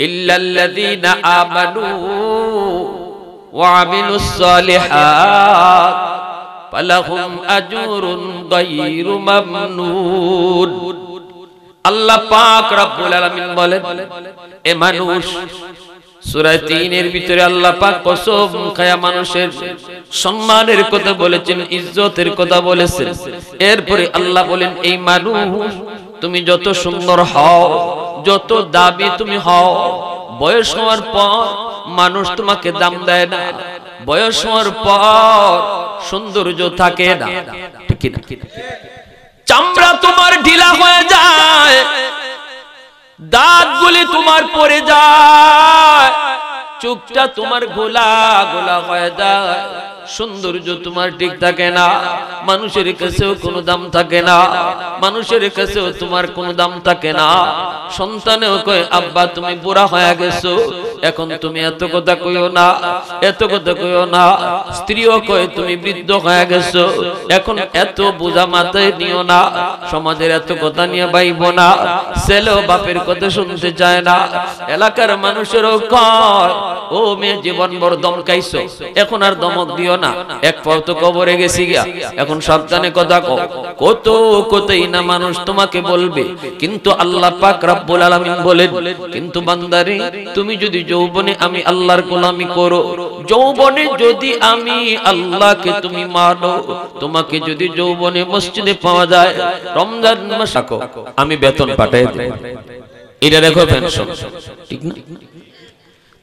ইল্লাল্লাযীনা আমানু ওয়া আমিলুস সালিহাত ফালাহুম আজরুন গায়রু মামনুন। আল্লাহ পাক রব্বুল আলামিন বলেন, এ মানুষ, সূরা ৩ এর ভিতরে আল্লাহ পাক কসম খায়া মানুষের সম্মানের কথা বলেছেন, ইজ্জতের কথা বলেছেন। এরপরে আল্লাহ বলেন, এই মানুষ, তুমি যত সুন্দর হও, যত দাবি তুমি হও, বয়স হওয়ার পর মানুষ তোমাকে দাম দেয় না। বয়স হওয়ার পর সৌন্দর্য থাকে না, ঠিক না? চামড়া তোমার ঢিলা হয়ে যায়, দাঁতগুলি তোমার পড়ে যায়, চোখটা তোমার গোলা গোলা হয়ে যায়, সৌন্দর্য তোমার ঠিক থাকে না, মানুষের কাছেও কোনো দাম থাকে না, মানুষের কাছেও তোমার কোনো দাম থাকে না। সন্তানেও কয়, আব্বা তুমি বুড়া হয়ে গেছো, এখন তুমি এত কথা কইও না, এত কথা কইও না। স্ত্রীও কয়, তুমি বৃদ্ধ হয়ে গেছো, এখন এত বোঝা মাথায় নিও না, সমাজের এত কথা নিয়ে বাইব না। ছেলেও বাপের কথা শুনতে চায় না। এলাকার মানুষেরও কয়, ও মেয়ে, জীবন ভর দমকাইছো, এখন আর দমক দিও না, এক পাও তো কবরে গেছি গিয়া, এখন সাবধানে কথা কও। কত কতই না মানুষ তোমাকে বলবে, কিন্তু আল্লাহ পাক রব্বুল আলামিন বলেন, কিন্তু বান্দারে, তুমি যদি যৌবনে আমি আল্লাহর গোলামি করো, যৌবনে যদি আমি আল্লাহকে তুমি মানো, তোমাকে যদি যৌবনে মসজিদে পাওয়া যায়, রমজান মাসে আমি বেতন পাঠিয়ে দেব। এটা দেখো পেনশন, ঠিক না?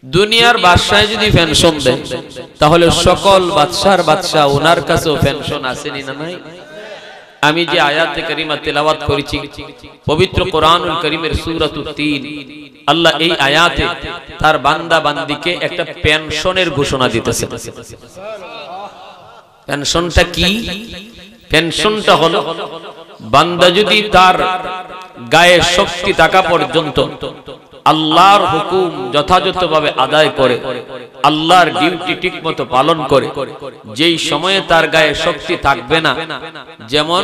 দুনিয়ার বাদশায় যদি পেনশন দেন, তাহলে সকল বাদশার বাদশাহ ওনার কাছেও পেনশন আসেনি না নাই? আমি যে আয়াতে কারিমা তেলাওয়াত করেছি পবিত্র কোরআনুল কারীমের সূরাতুত ৩, আল্লাহ এই আয়াতে তার বান্দা বান্দিকে একটা পেনশনের ঘোষণা দিতেছেন। পেনশনটা কি? পেনশনটা হলো, বান্দা যদি তার গায়ে শক্তি থাকা পর্যন্ত আল্লাহর হুকুম যথাযথভাবে আদায় করে, আল্লাহর ডিউটি ঠিকমতো পালন করে, যেই সময়ে তার গায়ে শক্তি থাকবে না, যেমন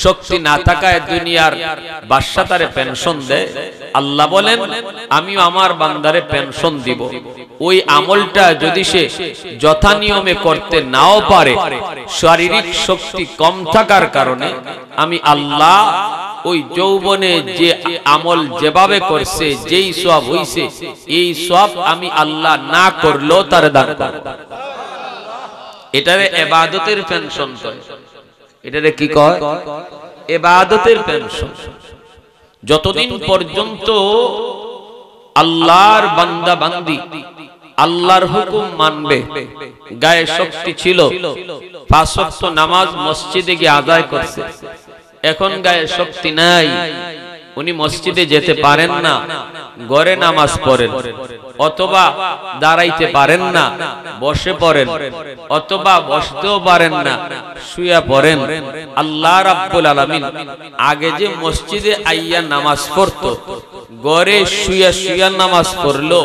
শক্তি না থাকায় দুনিয়ার বাদশা তারে পেনশন দেয়, আল্লাহ বলেন আমিও আমার বান্দারে পেনশন দিব। ওই আমলটা যদি সে যথা নিয়মে করতে নাও পারে, শারীরিক শক্তি কম থাকার কারণে আমি আল্লাহ ওই যৌবনে যে আমল যেভাবে করছে, যেই সওয়াব হইছে, এই সওয়াব আমি আল্লাহ না করলেও তার দান করব। এটারে ইবাদতের পেনশন কয়। এটারে কি কয়? ইবাদতের পেনশন। যতদিন পর্যন্ত আল্লাহর বান্দা বান্দি আল্লাহর হুকুম মানবে, গায়ে শক্তি ছিল, ৫ ওয়াক্ত নামাজ মসজিদে গিয়ে আদায় করছে, এখন গায়ে শক্তি নাই, উনি মসজিদে যেতে পারেন না, ঘরে নামাজ পড়েন, অথবা দাঁড়াইতে পারেন না, বসে পড়েন, অথবা বসতেও পারেন না, শুয়ে পড়েন। আল্লাহ রাব্বুল আলামিন আগে যে মসজিদে আইয়া নামাজ পড়তো, ঘরে শুয়া শুয়া নামাজ পড়লো,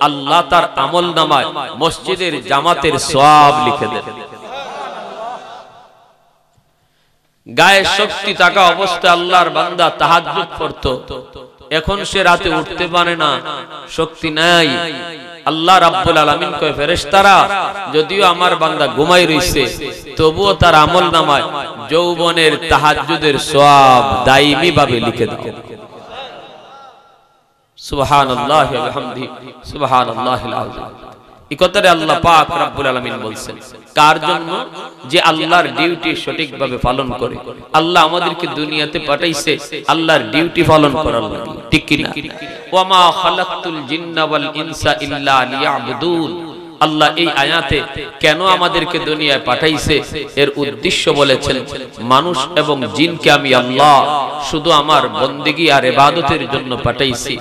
আল্লাহ তার আমল নামায় মসজিদের জামাতের সওয়াব লিখে দেন। গায়ে শক্তি থাকা অবস্থায় আল্লাহর বান্দা তাহাজ্জুদ পড়তো, এখন সে রাতে উঠতে পারে না, শক্তি নাই। আল্লাহ রাব্বুল আলামিন কয়, ফেরেশতারা, যদিও আমার বান্দা ঘুমাই রইছে, তবুও তার আমল নামায় যৌবনের তাহাজ্জুদের সওয়াব দাইমি ভাবে লিখে দাও। সুবহানাল্লাহি ওয়া বিহামদিহি, সুবহানাল্লাহিল আযীম। এই কথাটা আল্লাহ পাক রব্বুল আলামিন বলছেন কার জন্য? যে আল্লাহর ডিউটি সঠিকভাবে পালন করে। আল্লাহ আমাদেরকে দুনিয়াতে পাঠাইছে আল্লাহর ডিউটি পালন করার জন্য, ঠিক কি না? ওয়া মা খালাকতুল জিন্না ওয়াল ইনসা ইল্লা লিয়াবুদুন। আল্লাহ এই আয়াতে কেন আমাদেরকে দুনিয়ায় পাঠাইছে এর উদ্দেশ্য বলেছেন, মানুষ এবং জিনকে আমি আল্লাহ শুধু আমার বন্দেগী আর ইবাদতের জন্য পাঠাইছি,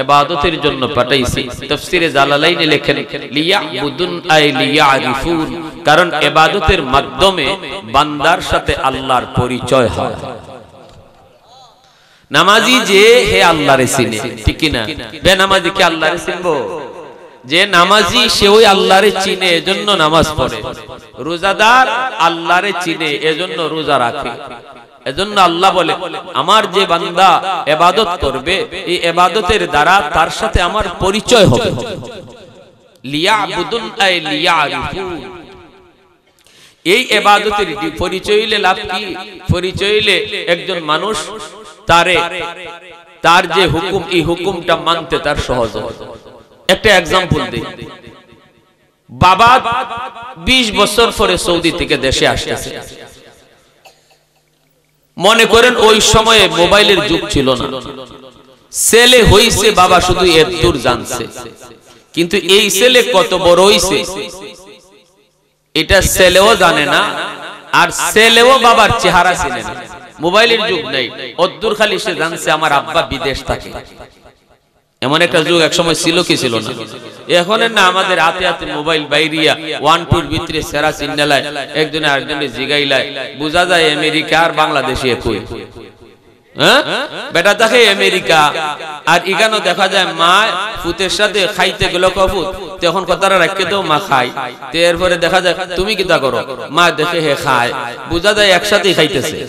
ইবাদতের জন্য পাঠাইছি। তাফসীরে জালালাইনে লেখেন, লিয়াবুদুন আই লিয়ারিফুন, কারণ ইবাদতের মাধ্যমে বান্দার সাথে আল্লাহর পরিচয় হয়। নামাজি যে হে আল্লাহরে চিনে, ঠিক কি না? বেনামাজি কি আল্লাহরে চিনবো? যে নামাজি সে ওই আল্লাহরে চিনে, এজন্য নামাজ পড়ে। রোজাদার আল্লাহরে চিনে, এজন্য রোজা রাখে। এজন্য আল্লাহ বলে আমার যে বান্দা ইবাদত করবে এই ইবাদতের দ্বারা তার সাথে আমার পরিচয় হবে। লিয়াবুদুন আই লিয়ারিফুন, এই ইবাদতের পরিচয় হইলে লাভ কি? পরিচয় হইলে একজন মানুষ তার যে হুকুম এই হুকুমটা মানতে তার সহজ হবে। একটা एग्जांपल দেই। বাবা 20 বছর পরে সৌদি থেকে দেশে আসছে। মনে করেন ওই সময়ে মোবাইলের যুগ ছিল না, ছেলে হইছে বাবা শুধু এর দূর জানছে, কিন্তু এই ছেলে কত বড় হইছে এটা ছেলেও জানে না, আর ছেলেও বাবার চেহারা চিনে না। মোবাইলের যুগ নেই, অদ্দুর খালি সে জানছে আমার আব্বা বিদেশ থাকে। এমন একটা যুগ এক সময় ছিল কি ছিল না? এখন না আমাদের হাতে হাতে মোবাইল বাইরিয়া 1 2 এর ভিতরে সেরা সিগন্যালায় একজনে আরেকজনে জিগাইলায়, বোঝা যায় আমেরিকা আর বাংলাদেশে একই। হ্যাঁ, বেটা দেখে আমেরিকা, আর ইগানো দেখা যায় মা ফুতের সাথে খাইতে গেল কফুত, তখন কথাটা রাখতে দাও মা খাই, এরপরে দেখা যায় তুমি কি তা করো, মা দেখে হে খায়, বোঝা যায় একসাথেই খাইতেছে।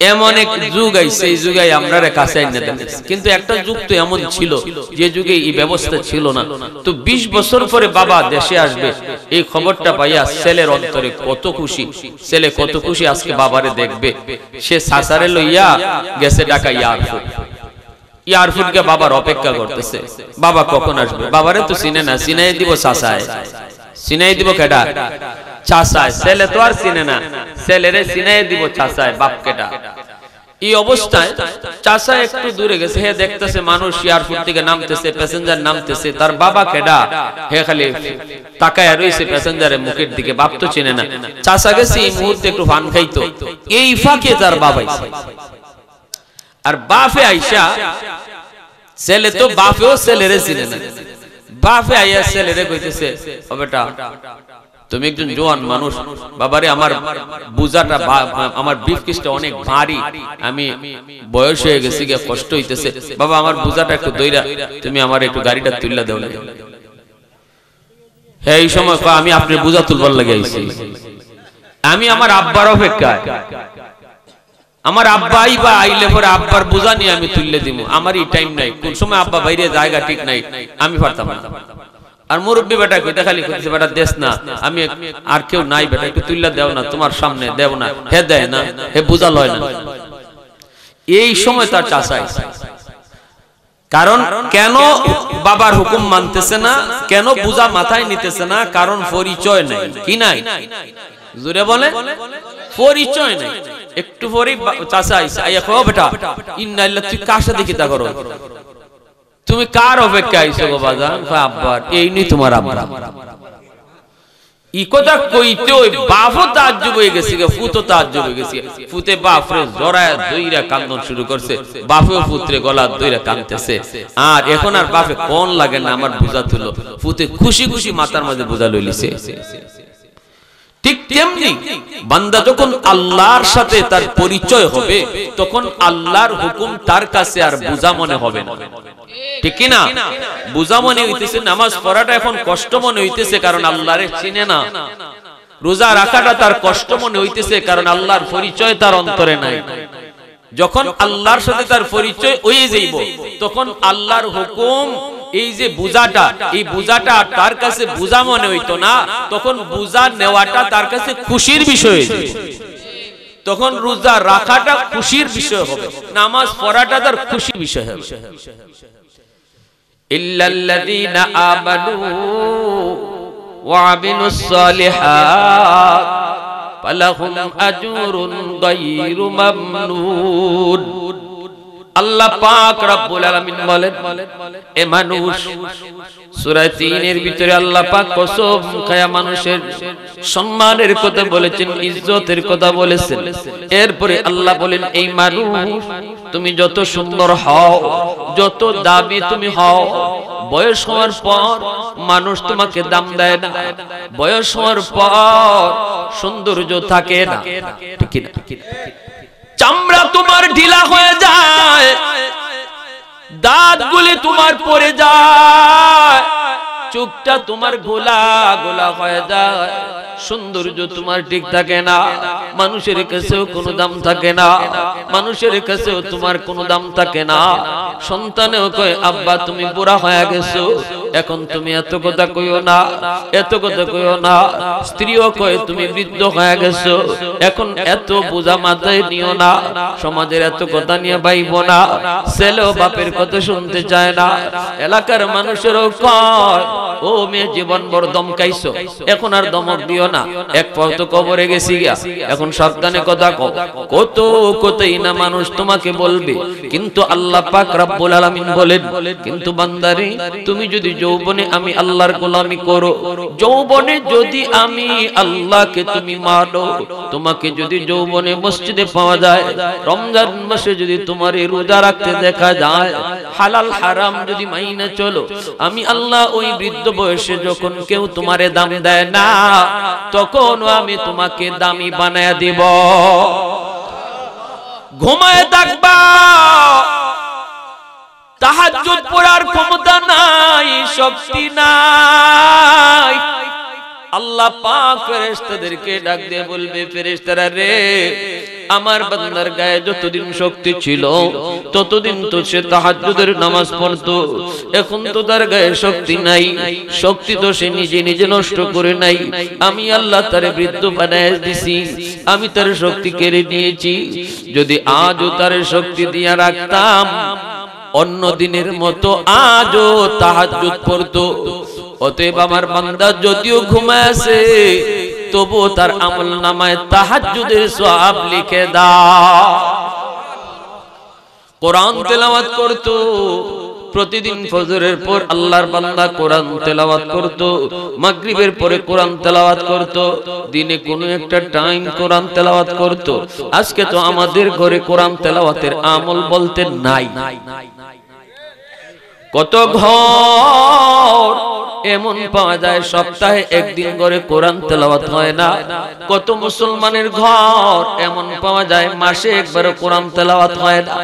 এমন এক যুগ আইছে, এই যুগে আমরা কাছে আইনা দেখেছি। কিন্তু একটা যুগ তো এমন ছিল যে যুগে এই ব্যবস্থা ছিল না। তো 20 বছর পরে বাবা দেশে আসবে, এই খবরটা পাইয়া ছেলের অন্তরে কত খুশি, ছেলে কত খুশি আজকে বাবারে দেখবে। সে সাসারে লইয়া গেছে ঢাকা এয়ারপোর্টকে বাবার অপেক্ষা করতেছে, বাবা কখন আসবে। বাবারে তো চিনে না, চিনাই দিব সাসায়, চিনাই দিব কেডা? চাচায়। ছেলে তো আর চিনে না, ছেলেরে চিনাই দিব চাচায়, বাপ কেডা। এই অবস্থায় চাচা একটু দূরে গেছে, হে দেখতেছে মানুষ এয়ারপোর্ট থেকে নামতেছে, প্যাসেঞ্জার নামতেছে, তার বাবা কেডা হে খালি তাকায় রইছে প্যাসেঞ্জারের মুখের দিকে, বাপ তো চিনে না। চাচা গেছে এই মুহূর্তে একটু পান খাইতো, এই ফাঁকে তার বাবা আইছে। আর বাপে আইসা, ছেলে তো বাপেও ছেলেরে চিনে না, বাপে আইয়া ছেলেরে কইতেছে, ও বেটা তুমি একজন জোয়ান মানুষ, বাবারে আমার বুঝাটা আমার ব্রিফকেসটা অনেক ভারী, আমি বয়স হয়ে গেছি, কষ্ট হইতেছে, বাবা আমার বুঝাটা একটু দইরা তুমি আমার একটু গাড়িটা তুইলা দাও না। হ্যাঁ, এই সময় আমি আপনার বুঝা তুলবার লাগে আইছি, আমি আমার আব্বার অপেক্ষায়, আমার আব্বাই বা আইলে পরে আব্বার বুঝা নিয়ে আমি তুললে দিব, আমার এই টাইম নাই, কোন সময় আব্বা বাইরে জায়গা ঠিক নাই, আমি পারতাম না। আর মুরব্বী বেটা কইতে খালি কইছে, বেটা দেশ না, আমি আর কেউ নাই, বেটা একটু তুইলা দেও না, তোমার সামনে দেও না, হে দেয় না, হে বুঝা লয় না। এই সময় তার চাচা আইছে। কারণ কেন বাবার হুকুম মানতেছে না, কেন বুঝা মাথায় নিতেছে না? কারণ পরিচয় নাই। কি নাই? জোরে বলে, পরিচয় নাই। একটু পরে চাচা আইছে, আইয়া কও বেটা ইন্না লিল্লাহি, তুই কার সাথে কিতা করো, তুমি কার অপেক্ষা আইছো গো বাজান? আব্বার। এই নি তোমার আব্বা। ই কথা কইতে ওই বাপও তাজ্জুব হয়ে গেছে, ফুতও তাজ্জুব হয়ে গেছে। ফুতে বাপরে জড়ায় দইরা কান্দন শুরু করছে, বাপেও পুত্রে গলা দইরা কাঁদতেছে। আর এখন আর বাপে কোন লাগে না আমার বুঝা তুলো, ফুতে খুশি খুশি মাথার মাঝে বুঝা লইলিছে। ঠিক তেমনি বান্দা যখন আল্লাহর সাথে তার পরিচয় হবে, তখন আল্লাহর হুকুম তার কাছে আর বুঝা মনে হবে না। ঠিক কি না? বুঝা মনে হইতেছে, নামাজ পড়াটা এখন কষ্ট মনে হইতেছে, কারণ আল্লাহরে চিনে না। রোজা রাখাটা তার কষ্ট মনে হইতেছে, কারণ আল্লাহর পরিচয় তার অন্তরে নাই। যখন আল্লাহর সাথে তার পরিচয় হয়ে যাইব, তখন আল্লাহর হুকুম এই যে বুঝাটা, এই বুঝাটা তার কাছে বুঝা মনে হইতো না, তখন বুঝা নেওয়াটা তার কাছে খুশির বিষয় হয়ে যাবে। তখন রোজা রাখাটা খুশির বিষয় হবে, নামাজ পড়াটা তার খুশির বিষয় হবে। ইল্লাল্লাযীনা আমানু ওয়া আমিলুস সালিহাত ফালাহুম আজরুন গায়রু মামনুন। আল্লাহ পাক রব্বুল আলামিন বলেন, এ মানুষ, সূরা 3 এর ভিতরে আল্লাহ পাক কসম খায়া মানুষের সম্মানের কথা বলেছেন, ইজ্জতের কথা বলেছেন। এরপরে আল্লাহ বলেন, এই মানুষ তুমি যত সুন্দর হও, যত দামি তুমি হও, বয়স হওয়ার পর মানুষ তোমাকে দাম দেয় না, বয়স হওয়ার পর সৌন্দর্য থাকে না। ঠিক না? চামড়া তোমার ঢিলা হয়ে যায়, দাঁতগুলি তোমার পড়ে যায়, চোখটা তোমার গোলা গোলা হয়ে যায়, সৌন্দর্য তোমার ঠিক থাকে না, মানুষের কাছেও কোনো দাম থাকে না, মানুষের কাছেও তোমার কোনো দাম থাকে না। সন্তানেও কয় আব্বা তুমি বুড়া হয়ে গেছো, এখন তুমি এত কথা কইও না, এত কথা কইও না। স্ত্রীও কয় তুমি বৃদ্ধ হয়ে গেছো, এখন এত বোঝা মাথায় নিও না, সমাজের এত কথা নিয়ে বাইব না। ছেলেও বাপের কথা শুনতে চায় না। এলাকার মানুষেরও কয় ও মেয়ে জীবন বড় দমকাইছো, এখন আর দমক দিও না, এক পাও তো কবরে গেছি গিয়া, এখন সাবধানে কথা কও। কত কতই না মানুষ তোমাকে বলবে, কিন্তু আল্লাহ পাক রব্বুল আলামিন বলেন, কিন্তু বান্দারে তুমি যদি যৌবনে আমি আল্লাহর গোলামি করো, যৌবনে যদি আমি আল্লাহকে তুমি মানো, তোমাকে যদি যৌবনে মসজিদে পাওয়া যায়, রমজান মাসে যদি তোমার রোজা রাখতে দেখা যায়, হালাল হারাম যদি মাইনা চলো, আমি আল্লাহ ওই বৃদ্ধ বয়সে যখন কেউ তোমারে দাম দেয় না, তখন আমি তোমাকে দামি বানায়া দিব। ঘুমায় থাকবা, তাহাজ্জুদ পড়ার ক্ষমতা নাই, শক্তি নাই। আল্লাহ পাক ফেরেশতাদেরকে ডাক দিয়ে বলবে, ফেরেশতারা রে, আমার বান্দার গায়ে যতদিন শক্তি ছিল ততদিন তো সে তাহাজ্জুদের নামাজ পড়তো, এখন তো তার গায়ে শক্তি নাই, শক্তি তো সে নিজে নিজে নষ্ট করে নাই, আমি আল্লাহ তারে বৃদ্ধ বানায় দিছি, আমি তার শক্তি কেড়ে নিয়েছি। যদি আজও তার শক্তি দিয়া রাখতাম, অন্য দিনের মতো আজও তাহাজ্জুদ পড়তো। অতএব আমার বান্দা যদিও ঘুমায় আছে, তবুও তার আমল নামায় তাহাজ্জুদের সওয়াব লিখে দাও। কোরআন তেলাওয়াত করত, প্রতিদিন ফজরের পর আল্লাহর বান্দা কোরআন তেলাওয়াত করত, মাগরিবের পরে কোরআন তেলাওয়াত করত, দিনে কোনো একটা টাইম কোরআন তেলাওয়াত করত। আজকে তো আমাদের ঘরে কোরআন তেলাওয়াতের আমল বলতে নাই। কত ঘর এমন পাওয়া যায় সপ্তাহে একদিন করে কোরআন তেলাওয়াত হয় না। কত মুসলমানের ঘর এমন পাওয়া যায় মাসে একবার কোরআন তেলাওয়াত হয় না।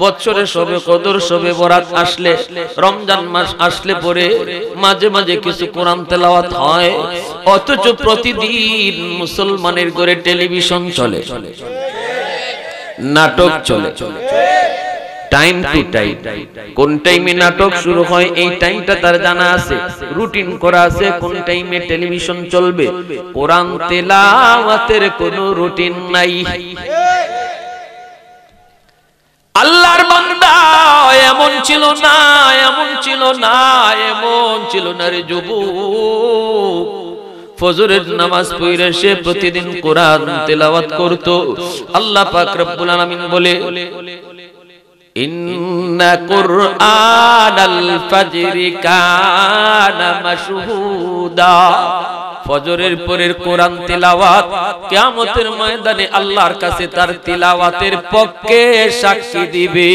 বছরে শবে কদর, শবে বরাত আসলে, রমজান মাস আসলে পরে মাঝে মাঝে কিছু কোরআন তেলাওয়াত হয়। অথচ প্রতিদিন মুসলমানের ঘরে টেলিভিশন চলে, নাটক চলে, টাইম টু টাইম। কোন টাইমে নাটক শুরু হয় এই টাইমটা তার জানা আছে, রুটিন করা আছে, কোন টাইমে টেলিভিশন চলবে। কোরআন তেলাওয়াতের কোনো রুটিন নাই। আল্লাহর বান্দা এমন ছিল না, এমন ছিল না, এমন ছিল না রে যুবক, ফজরের নামাজ পড়ে সে প্রতিদিন কোরআন তেলাওয়াত করত। আল্লাহ পাক রব্বুল আলামিন বলে, ইন্না কুরআনাল ফাজরি কানা মাশহুদা, ফজরের পরের কোরআন তেলাওয়াত কিয়ামতের ময়দানে আল্লাহর কাছে তার তেলাওয়াতের পক্ষে সাক্ষী দিবে।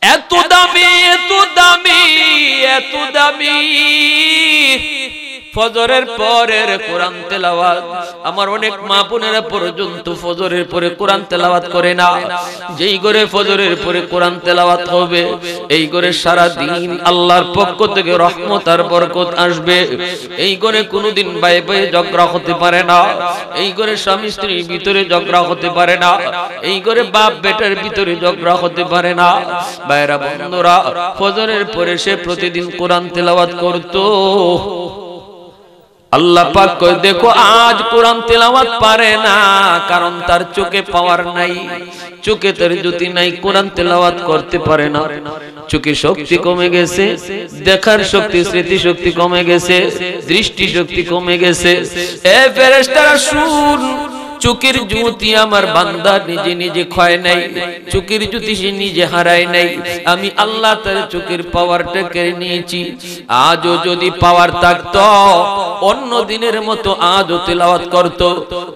এত দামি, এত দামি, এত দামি ফজরের পরের কোরআন তেলাওয়াত। আমার অনেক মা বোনেরা পর্যন্ত ফজরের পরে কোরআন তেলাওয়াত করে না। যেই ঘরে ফজরের পরে কোরআন তেলাওয়াত হবে, এই ঘরে সারা দিন আল্লাহর পক্ষ থেকে রহমত আর বরকত আসবে। এই ঘরে কোনোদিন ভাই ভাই ঝগড়া হতে পারে না, এই ঘরে স্বামী স্ত্রীর ভিতরে ঝগড়া হতে পারে না, এই ঘরে বাপ বেটার ভিতরে ঝগড়া হতে পারে না। ভাইরা বন্ধুরা, ফজরের পরে সে প্রতিদিন কোরআন তেলাওয়াত করত। আল্লাহ পাক কয়, দেখো আজ কোরআন তেলাওয়াত পারে না, কারণ তার চোখে পাওয়ার নাই, চোখে তার জ্যোতি নাই, কোরআন তেলাওয়াত করতে পারে না। চোখের শক্তি কমে গেছে, দেখার শক্তি, স্মৃতি শক্তি কমে গেছে, দৃষ্টি শক্তি কমে গেছে। এ ফেরেশতারা শুন, চোখের জ্যোতি আমার বান্দা নিজে নিজে ক্ষয় নাই, চোখের জ্যোতি সে নিজে হারায় নাই, আমি আল্লাহ তার চোখের পাওয়ারটা কেড়ে নিয়েছি। আজও যদি পাওয়ার থাকতো, অন্য দিনের মতো আজও তিলাওয়াত করত।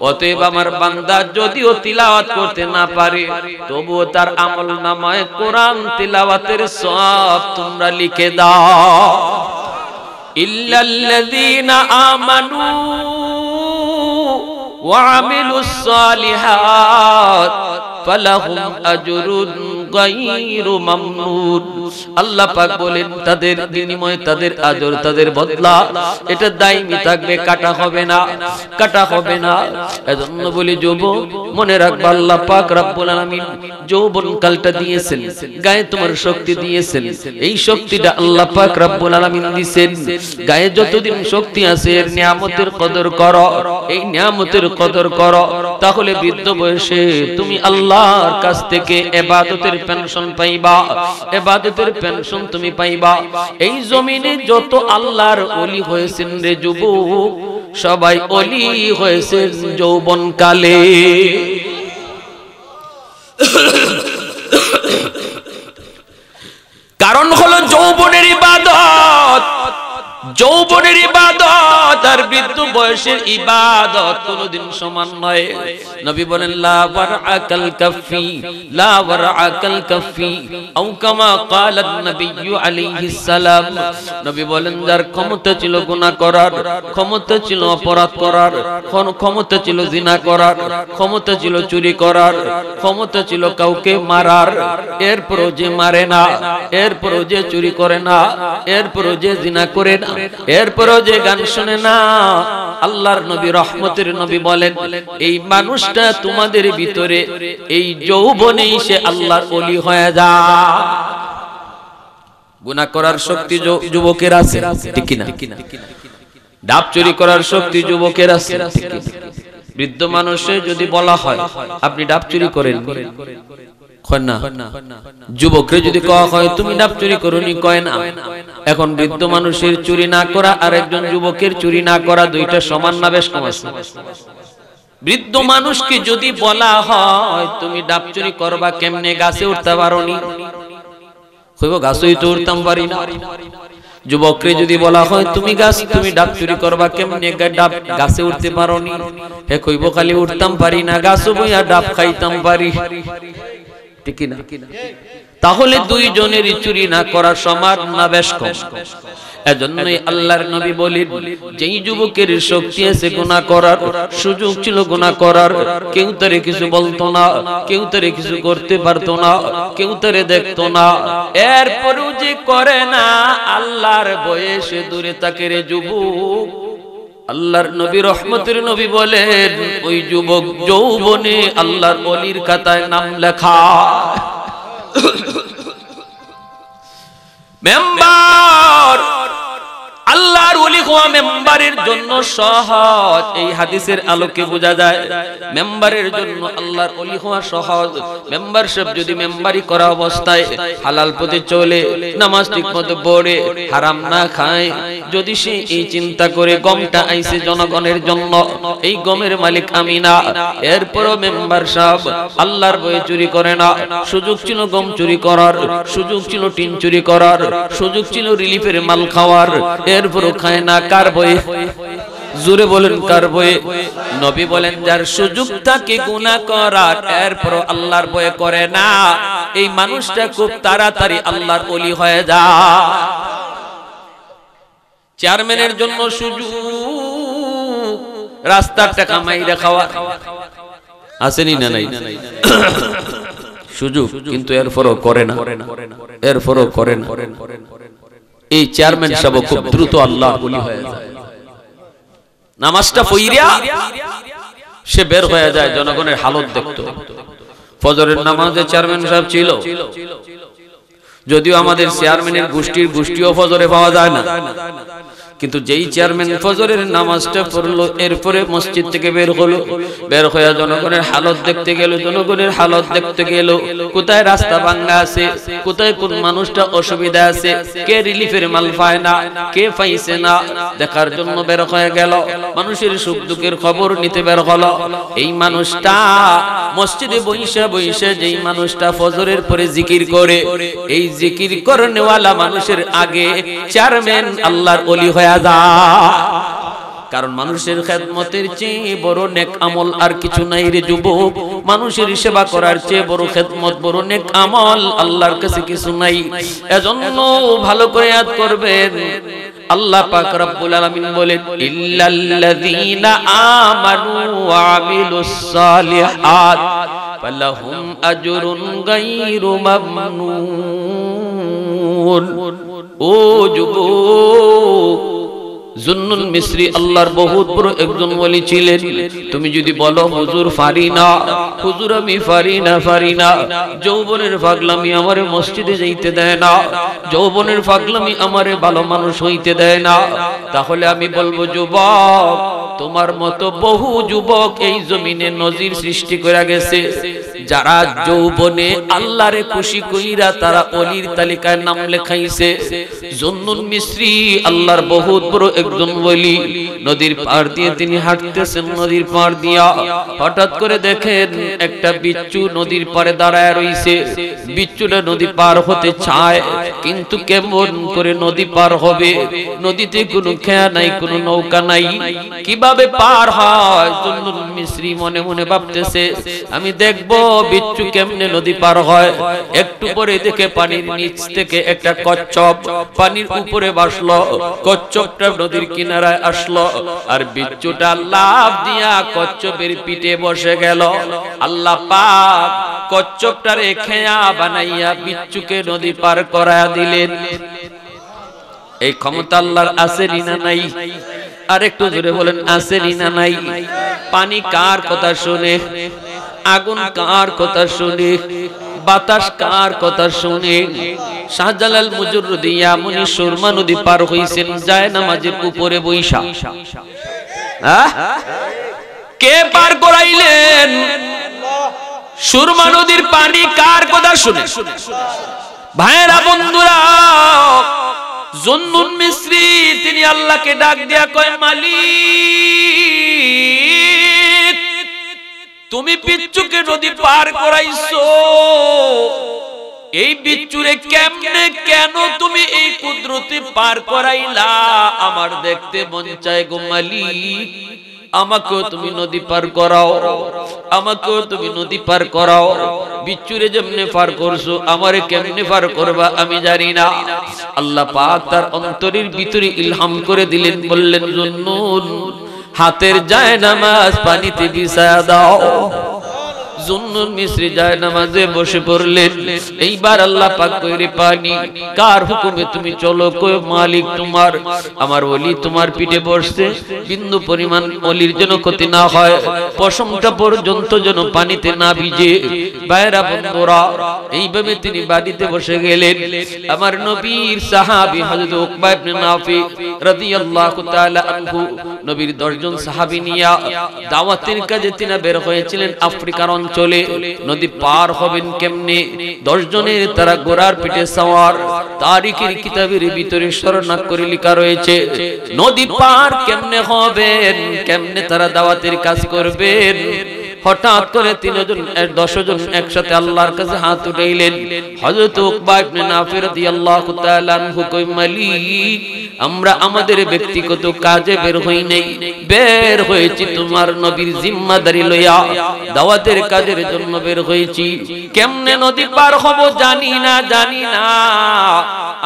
অতএব আমার বান্দা যদিও তিলাওয়াত করতে না পারে, তবুও তার আমল নামায় কোরআন তিলাওয়াতের সওয়াব তোমরা লিখে দাও। ইল্লাল্লাযীনা আমানু ওয়া আমিলুস সালিহাত ফালাহুম আজরুন গায়রু মামনুন। আল্লাহ পাক বলেন তাদের বিনিময়ে, তাদের আজর, তাদের বদলা এটা দায়মি থাকবে, কাটা হবে না, কাটা হবে না। এজন্য বলি যুবক মনে রাখবা, আল্লাহ পাক রব্বুল আলামিন যৌবন কালটা দিয়েছেন, গায়ে তোমার শক্তি দিয়েছেন। এই শক্তিটা আল্লাহ পাক রব্বুল আলামিন দিয়েছেন। গায়ে যতদিন শক্তি আছে এর নিয়ামতের কদর করো, এই নিয়ামতের কদর করো, তাহলে বৃদ্ধ বয়সে তুমি আল্লাহর কাছ থেকে ইবাদতের পেনশন পাইবা, ইবাদতের পেনশন তুমি পাইবা। এই জমিনে যত আল্লাহর ওলি হয়েছেন রে যুবক, সবাই ওলি হয়েছেন যৌবন কালে। কারণ হলো যৌবনের ইবাদত, যৌবনের ইবাদত আর বৃদ্ধ বয়সের ইবাদত কোনদিন সমান নয়। নবী বলেন লা ওয়ারআকাল কাফি, লা ওয়ারআকাল কাফি, আও কামা ক্বালা নবী আলাইহিস সালাম। নবী বলেন যার ক্ষমতা ছিল গুনাহ করার, ক্ষমতা ছিল অপরাধ করার, ক্ষমতা ছিল জিনা করার, ক্ষমতা ছিল চুরি করার, ক্ষমতা ছিল কাউকে মারার, এরপরও যে মারে না, এরপরও যে চুরি করে না, এরপরও যে জিনা করে না, এরপরও যে গান শুনে না, আল্লাহর নবী রহমতের নবী বলেন এই মানুষটা তোমাদের ভিতরে এই যৌবনেই সে আল্লাহর ওলি হয়ে যায়। গুনাহ করার শক্তি যুবকের আছে, ঠিক কি না? ডাব চুরি করার শক্তি যুবকের আছে, ঠিক কি? বৃদ্ধ মানুষের যদি বলা হয় আপনি ডাব চুরি করেন, কয় না। যুবকরে যদি কওয়া হয় তুমি ডাব চুরি করনি, কয় না। এখন বৃদ্ধ মানুষের চুরি না করা আর একজন যুবকের চুরি না করা দুইটা সমান না বেশ কম আছে? বৃদ্ধ মানুষকে যদি বলা হয় তুমি ডাব চুরি করবা কেমনে, গাছে উঠতে পারোনি, কইব গাছই তো উঠতাম পারি না। যুবকরে যদি বলা হয় তুমি ডাব চুরি করবা কেমনে, ডাব গাছে উঠতে পারোনি, হে কইব খালি উঠতাম পারি না, গাছও বইয়া ডাব খাইতাম পারি, ঠিক না? তাহলে দুইজনেরই চুরি না করা সমান না বেশ কম? এজন্যই আল্লাহর নবী বলেন যেই যুবকের শক্তি আছে গুনাহ করার, সুযোগ ছিল গুনাহ করার, কেউ তারে কিছু বলতো না, কেউ তারে কিছু করতে পারতো না, কেউ তারে দেখতো না, এরপরও যে করে না আল্লাহর ভয়ে সে দূরে থাকে রে যুবক। আল্লাহর নবী রহমতের নবী বলেন ওই যুবক যৌবনে আল্লাহর ওলির খাতায় নাম লেখা। মেম্বার আল্লাহর ওলি হওয়া মেম্বারের জন্য সহজ, এই হাদিসের আলোকে বোঝা যায় মেম্বারের জন্য আল্লাহর ওলি হওয়া সহজ। মেম্বারশিপ যদি মেম্বারি করা অবস্থায় হালাল পথে চলে, নামাজ ঠিকমতো পড়ে, হারাম না খায়, যদি সে এই চিন্তা করে গমটা আইছে জনগণের জন্য, এই গমের মালিক আমি না, এরপরও মেম্বারশিপ আল্লাহর ভয়ে চুরি করে না, সুযোগ ছিল গম চুরি করার, সুযোগ ছিল টিন চুরি করার, সুযোগ ছিল রিলিফের মাল খাওয়ার, এরপরও খায় না, কার ভয়ে? জোরে বলেন কার ভয়ে? নবী বলেন যার সুযোগ থাকে গুনাহ করার এরপরও আল্লাহর ভয়ে করে না, এই মানুষটা খুব তাড়াতাড়ি আল্লাহর ওলি হয়ে যায়। চেয়ারম্যানের জন্য সুযোগ, রাস্তার টাকা মাইরা খাওয়া, আসেনি না নাই সুযোগ, কিন্তু এরপরও করে না, এরপরও করে না। এই চেয়ারম্যান সব খুব দ্রুত আল্লাহ ওলি হয়ে যায়। নামাজটা পড়িয়া সে বের হয়ে যায়, জনগণের হালত দেখতো। ফজরের নামাজে চেয়ারম্যান সাহেব ছিল, যদিও আমাদের চেয়ারম্যানের গোষ্ঠীও ফজরে পাওয়া যায় না, কিন্তু যেই চেয়ারম্যান ফজরের নামাজটা পড়লো এরপরে মসজিদ থেকে বের হলো, বের হয়ে জনগণের হালত দেখতে গেল, জনগণের হালত দেখতে গেল, কোথায় রাস্তা ভাঙা আছে, কোথায় কোন মানুষটা অসুবিধা আছে, কে রিলিফের মাল পায় না, কে পাইছে না, দেখার জন্য বের হয়ে গেল, মানুষের সুখ দুঃখের খবর নিতে বের হলো। এই মানুষটা মসজিদে বইসা বইসা যেই মানুষটা ফজরের পরে জিকির করে, এই জিকির করনেওয়ালা মানুষের আগে চেয়ারম্যান আল্লাহর ওলি হয়ে যায়। কারণ মানুষের খেদমতের চেয়ে বড় নেক আমল আর কিছু নাই রে যুবক। মানুষের সেবা করার চেয়ে বড় খেদমত, বড় নেক আমল আল্লাহর কাছে কিছু নাই। এজন্য ভালো করে ইয়াদ করবেন, আল্লাহ পাক রব্বুল আলামিন বলেন ইল্লাল্লাযীনা আমানু ওয়া আমিলুস সালিহাত, ফালাহুম আজরুন গায়রু মামনুন। ও যুবক, জুন্নুন মিসরি আল্লাহর বহুত বড় একজন ওলি ছিলেন। তুমি যদি বলো হুজুর পারি না, হুজুর আমি পারি না, যৌবনের পাগলামি আমারে মসজিদে যাইতে দেয় না, যৌবনের পাগলামি আমারে ভালো মানুষ হইতে দেয় না, তাহলে আমি বলবো যুবক, তোমার মতো বহু যুবক এই জমিনে নজির সৃষ্টি করে গেছে, যারা যৌবনে আল্লাহরে খুশি কইরা তারা ওলির তালিকায় নাম লেখাইছে। জুন্নুন মিসরি আল্লাহর বহুত বড় একজন ওলি। নদীর পার দিয়ে তিনি হাঁটতেছেন, নদীর পার দিয়া হঠাৎ করে দেখেন একটা বিচ্ছু নদীর পারে দাঁড়ায় রইছে। বিচ্ছুটা নদী পার হতে চায়, কিন্তু কেমন করে নদী পার হবে? নদীতে কোনো খেয়া নাই, কোনো নৌকা নাই, কিভাবে পার হয়? জুন্নুন মিসরি মনে মনে ভাবতেছে, আমি দেখবো বিচ্ছু কেমনে নদী পার হয়। একটু পরে দেখে পানির নিচ থেকে একটা কচ্ছপ পানির উপরে ভাসলো। কচ্ছপটা নদীর কিনারায় আসলো, আর বিচ্ছুটা লাফ দিয়া কচ্ছপের পিঠে বসে গেল। আল্লাহ পাক কচ্ছপটারে খেয়া বানাইয়া বিচ্ছুকে নদী পার করায়া দিলেন। এই ক্ষমতা আল্লাহর আছে না নাই? আর একটু জোরে বলেন, আছে না নাই? পানি কার কথা শুনে? আগুন কার কথা শুনে? বাতাস কার কথা শুনে? শাহজালাল মুজররদি ইয়ামনি সুরমা নদী পার হইছেন যায় নামাজের উপরে বৈশা। কে পার করাইলেন? সুরমা নদীর পানি কার কথা শুনে? ভাইরা বন্ধুরা, জুন্নুন মিসরি তিনি আল্লাহকে ডাক দিয়া কয়, মালিক তুমি বিচ্ছুকে নদী পার করাইছো, এই বিচ্ছুরে কেমনে কেন তুমি এই কুদরতে পার করাইলা? আমার দেখতে মন চায় গো মালিক, আমাকেও তুমি নদী পার করাও, আমাকেও তুমি নদী পার করাও। বিচ্ছুরে যেমনে পার করছো আমারে কেমনে পার করবা আমি জানি না। আল্লাহ পাক তার অন্তরের ভিতরে ইলহাম করে দিলেন, বললেন জুন্নুন হাতের জায়নামাজ পানিতে বিছায়া দাও। জুন্নুন মিসরি যায় নামাজে বসে পড়লেন। এইবার আল্লাহ পাক কইরে, পানি কার হুকুমে তুমি চলো? কই মালিক তোমার। আমার ওলি তোমার পিঠে বসছে, বিন্দু পরিমাণ ওলির যেন ক্ষতি না হয়, পশমটা পর্যন্ত যেন পানিতে না ভিজে। বাইরা বন্ধুরা, এইভাবে তিনি বাড়িতে বসে গেলেন। আমার নবীর সাহাবী হযরত উকবা ইবনে নাফি রাদিয়াল্লাহু তাআলা আনহু, নবীর 10 জন সাহাবী নিয়া দাওয়াতের কাজে তিনি বের হয়েছিলেন আফ্রিকার অঞ্চলে। নদী পার হবেন কেমনে? 10 জনের তারা ঘোড়ার পিঠে সওয়ার। তারিখের কিতাবের ভিতরে শরণাক করে লেখা রয়েছে নদী পার কেমনে হবেন, কেমনে তারা দাওয়াতের কাজ করবেন। হঠাৎ করে 10 জন একসাথে আল্লাহর কাছে হাত উঠাইলেন। হযরত উকবা ইবনে নাফি রাদিয়াল্লাহু তাআলা আনহু কই, মালিক আমরা আমাদের ব্যক্তিগত কাজে বের হই নাই, বের হয়েছি তোমার নবীর জিম্মাদারি লইয়া, দাওয়াতের কাজের জন্য বের হয়েছি। কেমনে নদী পার হব জানি না, জানি না।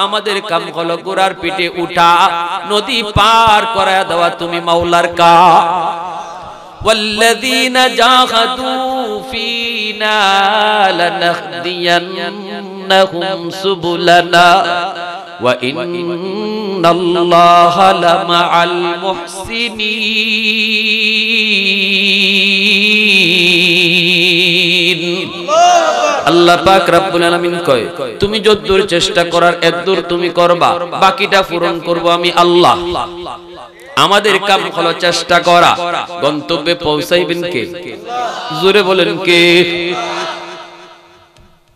আমাদের কাম হলো ঘোড়ার পিঠে উঠা, নদী পার করায়া দেওয়া তুমি মাওলার কাজ। والذين جاهدوا فينا لنهدينهم سبلنا وإن الله لمع المحسنين। আল্লাহ পাক রব্বুল আলামিন কয়, তুমি যতদূর চেষ্টা করার এতদূর তুমি করবা, বাকিটা পূরণ করব আমি আল্লাহ। আমাদের কাম হলো চেষ্টা করা, গন্তব্যে পৌঁছাইবেন কে? জোরে বলেন কে?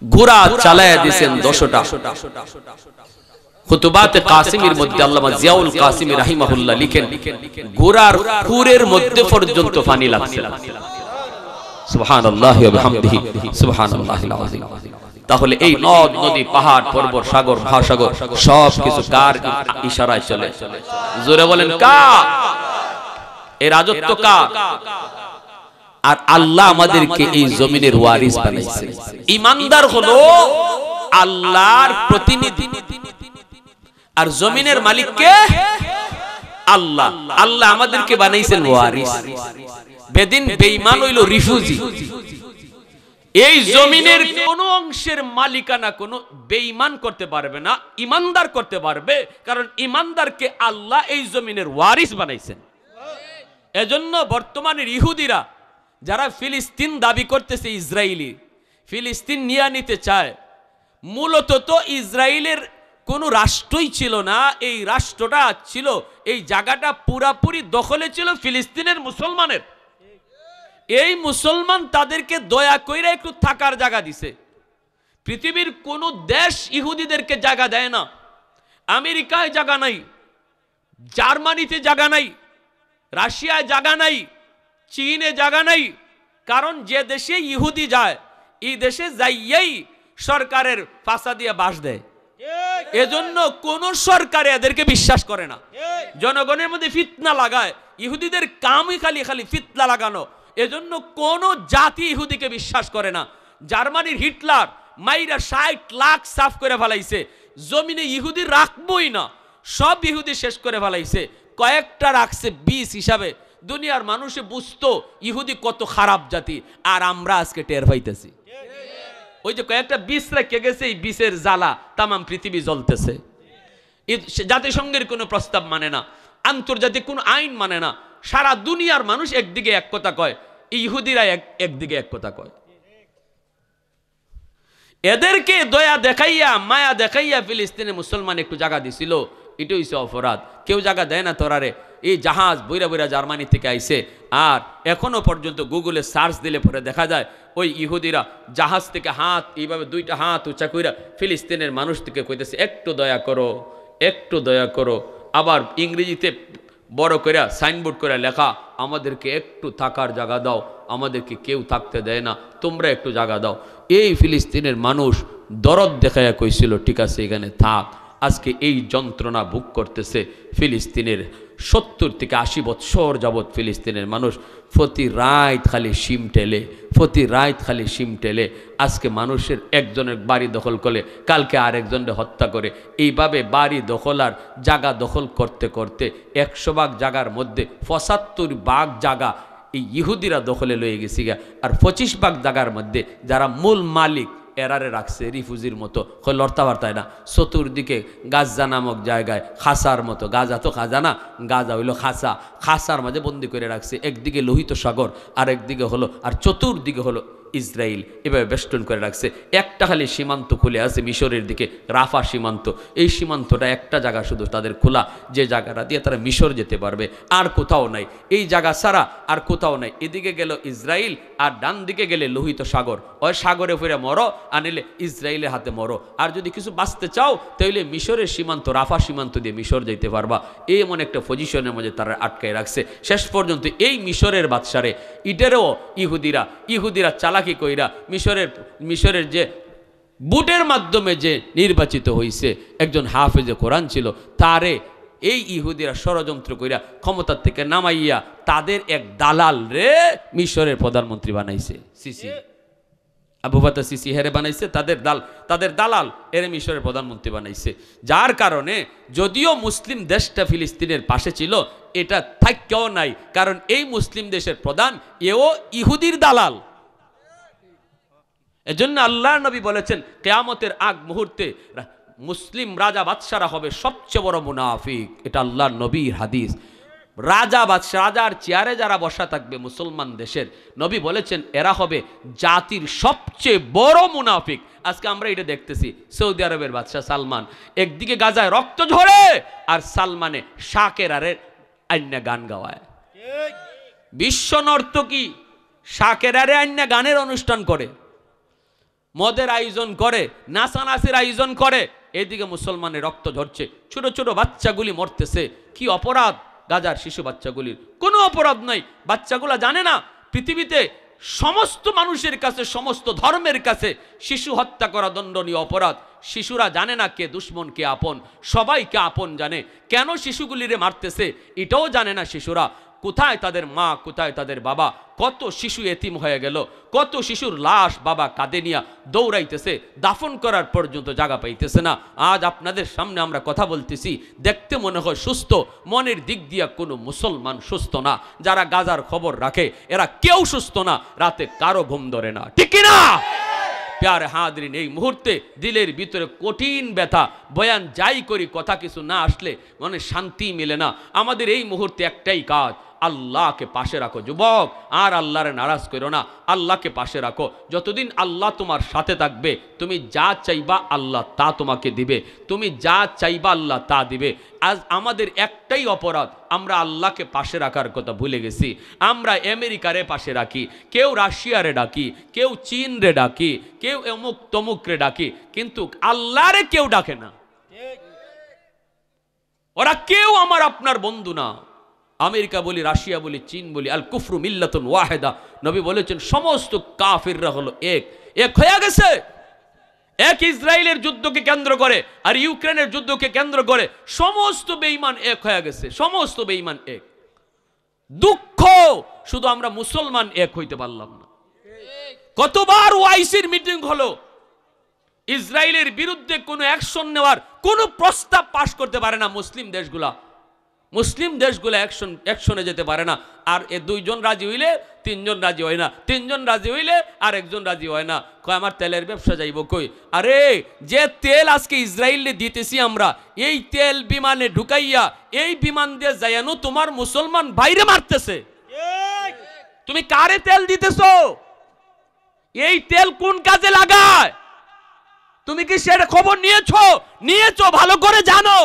ঘোড়া চালায়া দিবেন 10টা। খুতুবাতে কাসিমের মধ্যে আল্লামা জিয়াউল কাসিমি রাহিমাহুল্লাহ লিখেন, ঘোড়ার খুরের মধ্যে পর্যন্ত পানি লাগছে। সুবহানাল্লাহি ওয়া বিহামদিহি সুবহানাল্লাহিল আযীম। তাহলে এই নদ নদী পাহাড় পর্বত সাগর মহাসাগর সব কিছু কার ইশারায় চলে? জোরে বলেন কার? এই রাজত্ব কার? আর আল্লাহ আমাদেরকে এই জমিনের ওয়ারিস বানাইছে। ঈমানদার হলো আল্লাহর প্রতিনিধি, আর জমিনের মালিক কে? আল্লাহ। আল্লাহ আমাদেরকে বানাইছেন ওয়ারিস। বেদিন বেঈমান হইল রিফিউজি। এই জমিনের কোন অংশের মালিকানা কোনো বেঈমান করতে পারবে না, ইমানদার করতে পারবে, কারণ ইমানদারকে আল্লাহ এই জমিনের ওয়ারিস বানাইছেন। এজন্য বর্তমানের ইহুদিরা যারা ফিলিস্তিন দাবি করতেছে, ইসরায়েলি ফিলিস্তিন নিয়ে নিতে চায়, মূলত তো ইসরায়েলের কোনো রাষ্ট্রই ছিল না। এই রাষ্ট্রটা ছিল, এই জায়গাটা পুরাপুরি দখলে ছিল ফিলিস্তিনের মুসলমানের। এই মুসলমান তাদেরকে দয়া কইরা একটু থাকার জায়গা দিছে। পৃথিবীর কোন দেশ ইহুদিদেরকে জায়গা দেয় না। আমেরিকায় জায়গা নাই, জার্মানিতে জায়গা নাই, রাশিয়ায় জায়গা নাই, চীনে জায়গা নাই। কারণ যে দেশে ইহুদি যায়, এই দেশে যাইয়েই সরকারের ফাঁসা দিয়ে বাস দেয়। এজন্য কোন সরকার এদেরকে বিশ্বাস করে না। জনগণের মধ্যে ফিতনা লাগায়। ইহুদিদের কামই খালি খালি ফিতনা লাগানো। এজন্য কোন জাতি ইহুদিকে বিশ্বাস করে না। জার্মানির হিটলার মাইরা 60 লাখ সাফ করে ফেলাইছে। জমিনে ইহুদি রাখবই না, সব ইহুদি শেষ করে ফেলাইছে। কয়েকটা রাখছে 20 হিসাবে। দুনিয়ার মানুষে বুঝতো ইহুদি কত খারাপ জাতি, আর আমরা আজকে টের পাইতেছি। ওই যে কয়েকটা 20 রেখে গেছে, এই 20-এর জ্বালা তামাম পৃথিবী জ্বলতেছে। জাতিসংঘের কোনো প্রস্তাব মানে না, আন্তর্জাতিক কোনো আইন মানে না। সারা দুনিয়ার মানুষ একদিকে এক কথা কয়, ইহুদিরা একদিকে এক কথা কয়। এদেরকে দয়া দেখাইয়া, মায়া দেখাইয়া ফিলিস্তিনে মুসলমান একটু জায়গা দিছিল, এটা হইছে অপরাধ। কেউ জায়গা দেয় না তোরারে। এই জাহাজ বইরা বইরা জার্মানি থেকে আইছে, আর এখনো পর্যন্ত গুগলে সার্চ দিলে পরে দেখা যায় ওই ইহুদিরা জাহাজ থেকে হাত এইভাবে 2টা হাত উঁচা কইরা ফিলিস্তিনের মানুষ থেকে কইতেছে, একটু দয়া করো, একটু দয়া করো। আবার ইংরেজিতে বড় করে সাইনবোর্ড করে লেখা, আমাদেরকে একটু থাকার জায়গা দাও, আমাদেরকে কেউ থাকতে দেয় না, তোমরা একটু জায়গা দাও। এই ফিলিস্তিনের মানুষ দরদ দেখাইয়া কইছিল, ঠিক আছে এখানে থাক। আজকে এই যন্ত্রণা ভোগ করতেছে ফিলিস্তিনের 70 থেকে 80 বছর যাবৎ ফিলিস্তিনের মানুষ প্রতি রাত খালি শিম টেলে, প্রতি রাত খালি শিম টেলে। আজকে মানুষের একজনের বাড়ি দখল করে কালকে আরেকজনকে হত্যা করে। এইভাবে বাড়ি দখল আর জায়গা দখল করতে করতে 100 ভাগ জায়গার মধ্যে 75 ভাগ জায়গা এই ইহুদিরা দখলে লয়ে গেছি গা। আর 25 ভাগ জায়গার মধ্যে যারা মূল মালিক এরারে রাখছে রিফুজির মতো, লড়তা পারতায় না। চতুর্দিকে গাজা নামক জায়গায় খাসার মতো, গাজা তো খাজা না, গাজা হইল খাসা, খাসার মাঝে বন্দি করে রাখছে। একদিকে লোহিত সাগর, আর একদিকে হলো, আর চতুর্দিকে হলো ইসরায়েল। এভাবে বেষ্টন করে রাখছে। একটা খালি সীমান্ত খুলে আছে মিশরের দিকে, রাফা সীমান্ত। এই সীমান্তটা একটা জায়গা শুধু তাদের খোলা, যে জায়গাটা দিয়ে তারা মিশর যেতে পারবে, আর কোথাও নাই। এই জায়গা ছাড়া আর কোথাও নাই। এদিকে গেল ইসরায়েল, আর ডান দিকে গেলে লোহিত সাগর। ওই সাগরে ফিরে মরো, আনিলে ইসরায়েলের হাতে মরো। আর যদি কিছু বাঁচতে চাও তাহলে মিশরের সীমান্ত, রাফা সীমান্ত দিয়ে মিশর যেতে পারবা। এই এমন একটা পজিশনের মধ্যে তারা আটকায় রাখছে। শেষ পর্যন্ত এই মিশরের বাদশারে ইটেরও ইহুদিরা চালাকি কইরা মিশরের যে বুটের মাধ্যমে যে নির্বাচিত হইছে একজন হাফেজে কোরআন ছিল, তারে এই ইহুদিরা ষড়যন্ত্র কইরা ক্ষমতার থেকে নামাইয়া তাদের এক দালাল রে মিশরের প্রধানমন্ত্রী বানাইছে। সিসি, আবু ফাতা সিসি হেরে বানাইছে, তাদের দালাল এর মিশরের প্রধানমন্ত্রী বানাইছে। যার কারণে যদিও মুসলিম দেশটা ফিলিস্তিনের পাশে ছিল, এটা থাকেও নাই, কারণ এই মুসলিম দেশের প্রধান এও ইহুদির দালাল। এজন্য আল্লাহর নবী বলেছেন, কিয়ামতের আগ মুহূর্তে মুসলিম রাজা বাদশারা হবে সবচেয়ে বড় মুনাফিক। এটা আল্লাহর নবীর হাদিস। রাজা বাদশা, রাজার চেয়ারে যারা বসা থাকবে মুসলমান দেশের, নবী বলেছেন এরা হবে জাতির সবচেয়ে বড় মুনাফিক। আজকে আমরা এটা দেখতেছি। সৌদি আরবের বাদশা সালমান একদিকে গাজায় রক্ত ঝরে, আর সালমানে শাকের আরে আইন্যা গান গাওয়ায়। বিশ্ব নর্তকী শাকের আরে আইন্যা গানের অনুষ্ঠান করে, মদের আয়োজন করে, নাচানাচির আয়োজন করে। এদিকে মুসলমানের রক্ত ঝরছে, ছোট ছোট বাচ্চাগুলি মরতেছে। কি অপরাধ গাজার শিশু বাচ্চাগুলির? কোনো অপরাধ নাই। বাচ্চাগুলা জানে না পৃথিবীতে সমস্ত মানুষের কাছে, সমস্ত ধর্মের কাছে শিশু হত্যা করা দণ্ডনীয় অপরাধ। শিশুরা জানে না কে দুশ্মন কে আপন, সবাইকে আপন জানে। কেন শিশুগুলিরে মারতেছে এটাও জানে না শিশুরা। কোথায় তাদের মা, কোথায় তাদের বাবা? কত শিশু এতিম হয়ে গেল, কত শিশুর লাশ বাবা কাঁধে নিয়ে দৌড়াইতেছে, দাফন করার পর্যন্ত জায়গা পাইতেছে না। আজ আপনাদের সামনে আমরা কথা বলতেছি, দেখতে মনে হয় সুস্থ, মনের দিক দিয়ে কোনো মুসলমান সুস্থ না। যারা গাজার খবর রাখে এরা কেউ সুস্থ না, রাতে কারো ঘুম ধরে না, ঠিক না? প্যারে হাজরিন, এই মুহূর্তে দিলের ভিতরে কঠিন ব্যথা, বয়ান যাই করি কথা কিছু না আসলে মনে শান্তি মেলে না। আমাদের এই মুহূর্তে একটাই কাজ, আল্লাহকে পাশে রাখো যুবক, আর আল্লাহরে নারাজ করো না, আল্লাহকে পাশে রাখো। যতদিন আল্লাহ তোমার সাথে থাকবে, তুমি যা চাইবা আল্লাহ তা তোমাকে দিবে, তুমি যা চাইবা আল্লাহ তা দিবে। আজ আমাদের একটাই অপরাধ, আমরা আল্লাহকে পাশে রাখার কথা ভুলে গেছি। আমরা আমেরিকারে পাশে রাখি, কেউ রাশিয়ারে ডাকি, কেউ চীন রে ডাকি, কেউ অমুক তমুক রে ডাকি, কিন্তু আল্লাহরে কেউ ডাকে না। ওরা কেউ আমার আপনার বন্ধু না। আমেরিকা বলি, রাশিয়া বলি, চীন বলি, আল কুফরু মিল্লাতুন ওয়াহিদা। নবী বলেছেন সমস্ত কাফিররা হলো এক হয়ে গেছে। এক ইসরায়েলের যুদ্ধকে কেন্দ্র করে আর ইউক্রেনের যুদ্ধকে কেন্দ্র করে সমস্ত বেঈমান এক হয়ে গেছে, সমস্ত বেঈমান এক। দুঃখ শুধু আমরা মুসলমান এক হইতে পারলাম না। কতবার ওআইসির মিটিং হলো, ইসরায়েলের বিরুদ্ধে কোনো অ্যাকশন নেওয়ার কোনো প্রস্তাব পাশ করতে পারে না মুসলিম দেশগুলা। মুসলিম দেশগুলো অ্যাকশনে যেতে পারে না। আর এ দুইজন রাজি হইলে তিনজন রাজি হয় না, তিনজন রাজি হইলে আর একজন রাজি হয় না। কয় আমার তেলের ব্যবসা যাইব কই? আরে যে তেল আজকে ইসরায়েলে দিতেছি আমরা, এই তেল বিমানে ঢুকাইয়া এই বিমান দিয়ে যাইয়ানো তোমার মুসলমান বাইরে মারতেছে। তুমি কারে তেল দিতেছো? এই তেল কোন কাজে লাগায়? তুমি কি সেটা খবর নিয়েছো? ভালো করে জানো।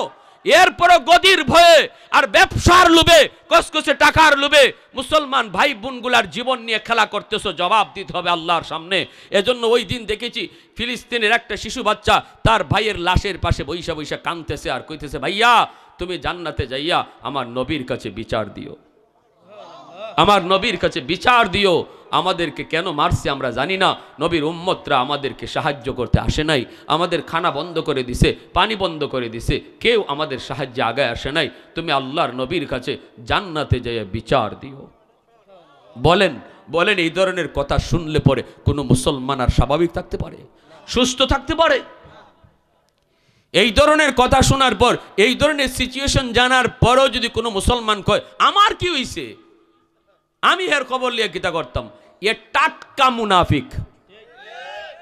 এরপরে গদির ভয়ে আর ব্যবসার লোভে, কসকসে টাকার লোভে মুসলমান ভাই বোনগুলার জীবন নিয়ে খেলা করতেছো, জবাব দিতে হবে আল্লাহর সামনে। এজন্য ওই দিন দেখেছি ফিলিস্তিনের একটা শিশু বাচ্চা তার ভাইয়ের লাশের পাশে বৈশা বৈশা কাঁদতেছে আর কইতেছে, ভাইয়া তুমি জান্নাতে যাইয়া আমার নবীর কাছে বিচার দিও, আমার নবীর কাছে বিচার দিও। আমাদেরকে কেন মারছে আমরা জানি না, নবীর উম্মতরা আমাদেরকে সাহায্য করতে আসে নাই, আমাদের খানা বন্ধ করে দিছে, পানি বন্ধ করে দিছে, কেউ আমাদের সাহায্যে আগায় আসে নাই। তুমি আল্লাহর নবীর কাছে জান্নাতে যাইয়া বিচার দিও। বলেন এই ধরনের কথা শুনলে পরে কোনো মুসলমান আর স্বাভাবিক থাকতে পারে, সুস্থ থাকতে পারে? এই ধরনের কথা শোনার পর, এই ধরনের সিচুয়েশন জানার পরও যদি কোনো মুসলমান কয় আমার কি হইছে, আমি এর খবর লিয়ে কিতা করতাম, এ টাটকা মুনাফিক।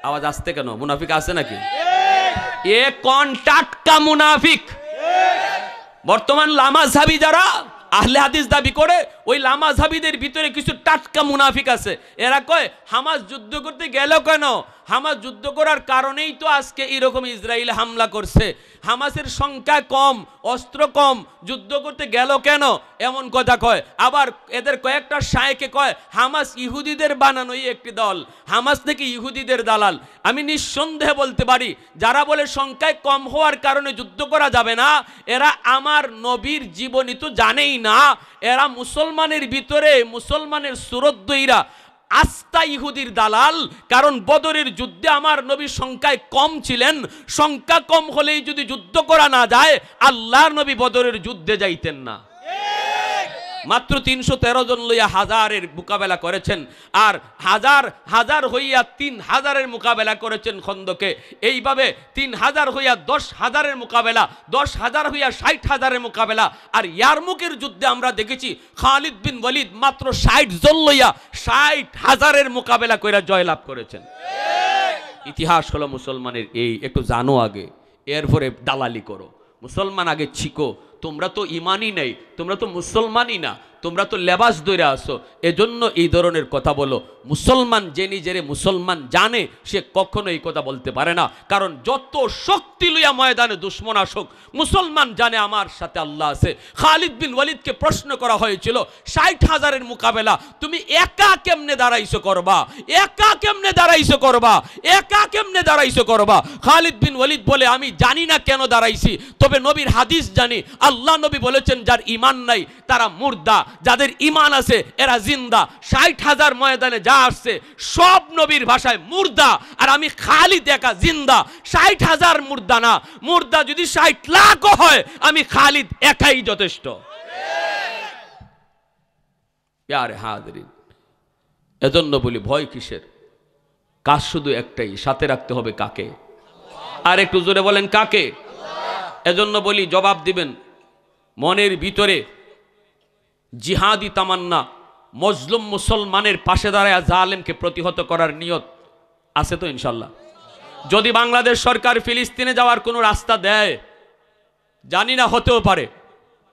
আওয়াজ আসতে কেন? মুনাফিক আছে নাকি? এ কোন টাটকা মুনাফিক? বর্তমান লামাযহাবী যারা আহলে হাদিস দাবি করে, ওই লামাযহাবীদের ভিতরে কিছু টাটকা মুনাফিক আছে। এরা কয় হামাস যুদ্ধ করতে গেল কেন? হামাস যুদ্ধ করার কারণেই তো আজকে এরকম ইসরায়েল হামলা করছে। হামাসের সংখ্যা কম, অস্ত্র কম, যুদ্ধ করতে গেল কেন? এমন কথা কয়। আবার এদের কয়েকটা শায়েখে কয় হামাস ইহুদিদের বানানোই একটি দল, হামাস নাকি ইহুদিদের দালাল। আমি নিঃসন্দেহে বলতে পারি, যারা বলে সংখ্যায় কম হওয়ার কারণে যুদ্ধ করা যাবে না, এরা আমার নবীর জীবনী তো জানেই না। এরা মুসলমানের ভিতরে, মুসলমানের সুরদ্দইরা আস্তা ইহুদির দালাল। কারণ বদরের যুদ্ধে আমার নবী সংখ্যায় কম ছিলেন, সংখ্যা কম হলেই যদি যুদ্ধ করা না যায় আল্লাহর নবী বদরের যুদ্ধে যাইতেন না। মাত্র 313 জন লইয়া হাজারের মোকাবেলা করেছেন, আর হাজার হাজার হইয়া 3000-এর মোকাবেলা করেছেন খন্দকে। এইভাবে 3000 হইয়া 10,000-এর মোকাবেলা, 10,000 হইয়া 60,000-এর মোকাবেলা। আর ইয়ারমুকের যুদ্ধে আমরা দেখেছি খালিদ বিন ওয়ালিদ মাত্র 60 জন লইয়া 60,000-এর মোকাবেলা কইরা জয়লাভ করেছেন। ইতিহাস হলো মুসলমানের এই, একটু জানো আগে, এরপরে দালালি করো। মুসলমান আগে শিখো। তোমরা তো ইমানই নেই, তোমরা তো মুসলমানই না, তোমরা তো লেবাস ধরে আসো। এজন্য এই ধরনের কথা বলো। মুসলমান যে নিজেরে মুসলমান জানে সে কখনো এই কথা বলতে পারে না। কারণ যত শক্তি লইয়া ময়দানে দুশ্মন আসুক, মুসলমান জানে আমার সাথে আল্লাহ আছে। খালিদ বিন ওয়ালিদকে প্রশ্ন করা হয়েছিল 60,000-এর মোকাবেলা তুমি একা কেমনে দাঁড়াইছো করবা, একা কেমনে দাঁড়াইছো করবা, একা কেমনে দাঁড়াইছো করবা। খালিদ বিন ওয়ালিদ বলে আমি জানি না কেন দাঁড়াইছি, তবে নবীর হাদিস জানি। আল্লাহ নবী বলেছেন যার ঈমান নাই তারা মুর্দা, যাদের ঈমান আছে এরা জিন্দা। 60,000 ময়দানে যা আসছে সব নবীর ভাষায় মুর্দা, আর আমি খালিদ একা জিন্দা। 60,000 মুর্দা না, মুর্দা যদি 60 লাখও হয় আমি খালিদ একাই যথেষ্ট। প্যারে হাজরিন, এজন্য বলি ভয় কিসের? কাজ শুধু একটাই, সাথে রাখতে হবে কাকে? আর একটু জোরে বলেন কাকে? এজন্য বলি জবাব দিবেন। মনের ভিতরে জিহাদি তামান্না, মজলুম মুসলমানের পাশে দাঁড়ায় জালেমকে প্রতিহত করার নিয়ত আছে তো ইনশাল্লাহ? যদি বাংলাদেশ সরকার ফিলিস্তিনে যাওয়ার কোনো রাস্তা দেয়, জানি না, হতেও পারে,